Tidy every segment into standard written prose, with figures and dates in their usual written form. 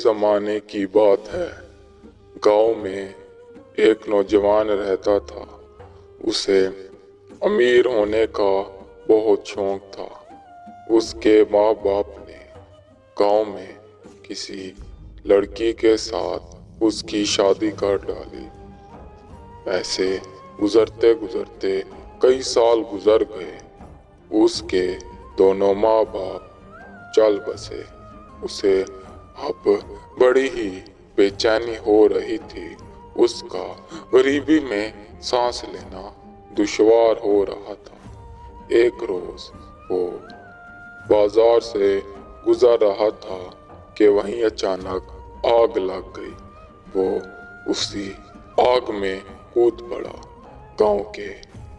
जमाने की बात है। गांव में एक नौजवान रहता था। उसे अमीर होने का बहुत शौक था। उसके माँ बाप ने गांव में किसी लड़की के साथ उसकी शादी कर डाली। ऐसे गुजरते गुजरते कई साल गुजर गए। उसके दोनों माँ बाप चल बसे। उसे अब बड़ी ही बेचैनी हो रही थी। उसका गरीबी में सांस लेना दुश्वार हो रहा था। एक रोज वो बाजार से गुजर रहा था कि वहीं अचानक आग लग गई। वो उसी आग में कूद पड़ा। गांव के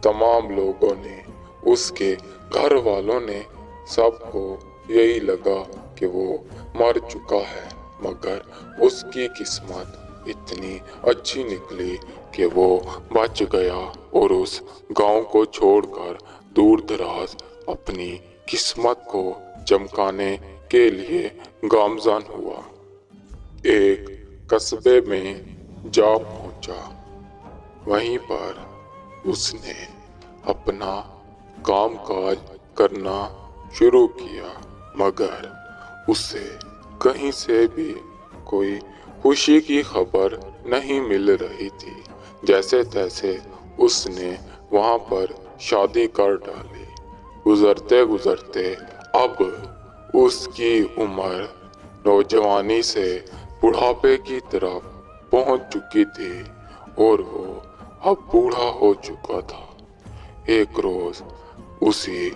तमाम लोगों ने, उसके घर वालों ने, सबको यही लगा कि वो मर चुका है, मगर उसकी किस्मत इतनी अच्छी निकली कि वो बच गया और उस गांव को छोड़कर दूर दराज अपनी किस्मत को चमकाने के लिए गामज़न हुआ। एक कस्बे में जा पहुंचा। वहीं पर उसने अपना कामकाज करना शुरू किया, मगर उसे कहीं से भी कोई खुशी की खबर नहीं मिल रही थी। जैसे तैसे उसने वहां पर शादी कर डाली। गुजरते गुजरते अब उसकी उम्र नौजवानी से बुढ़ापे की तरफ पहुंच चुकी थी और वो अब बूढ़ा हो चुका था। एक रोज उसी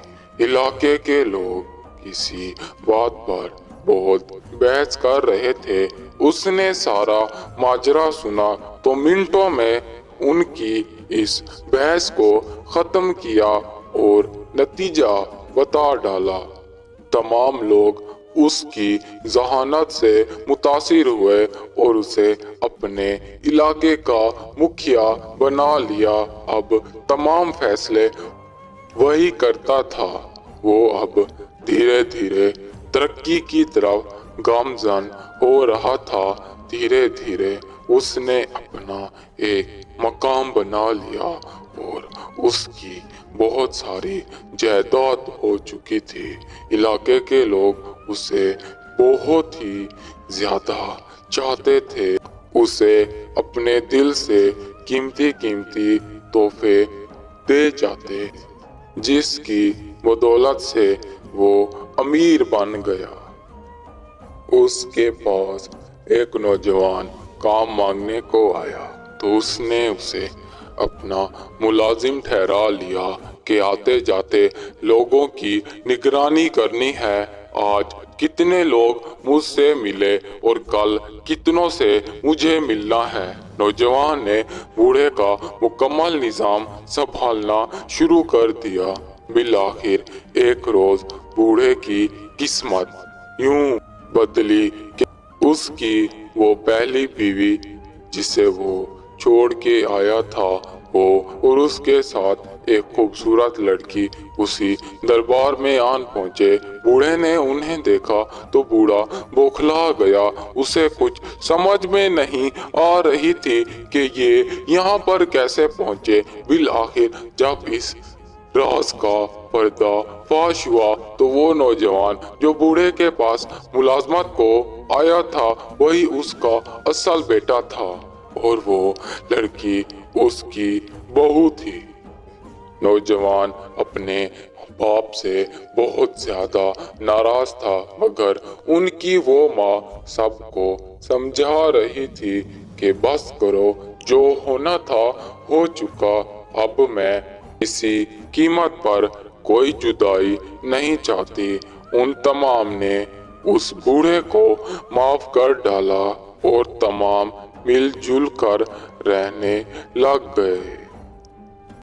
इलाके के लोग किसी बात पर बहुत बहस कर रहे थे। उसने सारा माजरा सुना तो मिनटों में उनकी इस बहस को खत्म किया और नतीजा बता डाला। तमाम लोग उसकी जहानत से मुतासिर हुए और उसे अपने इलाके का मुखिया बना लिया। अब तमाम फैसले वही करता था। वो अब धीरे धीरे तरक्की की तरफ गामज़न हो रहा था। धीरे धीरे उसने अपना एक मकाम बना लिया और उसकी बहुत सारी जायदाद हो चुकी थी। इलाके के लोग उसे बहुत ही ज्यादा चाहते थे। उसे अपने दिल से कीमती कीमती तोहफे दे जाते, जिसकी बदौलत से वो अमीर बन गया। उसके पास एक नौजवान काम मांगने को आया तो उसने उसे अपना मुलाजिम ठहरा लिया कि आते जाते लोगों की निगरानी करनी है। आज कितने लोग मुझसे मिले और कल कितनों से मुझे मिलना है। नौजवान ने बूढ़े का मुकम्मल निजाम संभालना शुरू कर दिया। बिलाखिर एक रोज बूढ़े की किस्मत यूं बदली कि उसकी वो पहली बीवी जिसे वो छोड़ के आया था वो और उसके साथ एक खूबसूरत लड़की उसी दरबार में आन पहुंचे। बूढ़े ने उन्हें देखा तो बूढ़ा बौखला गया। उसे कुछ समझ में नहीं आ रही थी कि ये यहाँ पर कैसे पहुंचे। बिलाखिर जब इस राज का पर्दा फाश हुआ तो वो नौजवान जो बूढ़े के पास मुलाजमत को आया था वही उसका असल बेटा था और वो लड़की उसकी बहू थी। नौजवान अपने बाप से बहुत ज्यादा नाराज था, मगर उनकी वो माँ सबको समझा रही थी कि बस करो, जो होना था हो चुका। अब मैं किसी कीमत पर कोई जुदाई नहीं चाहती। उन तमाम ने उस बूढ़े को माफ कर डाला और तमाम मिलजुल कर रहने लग गए।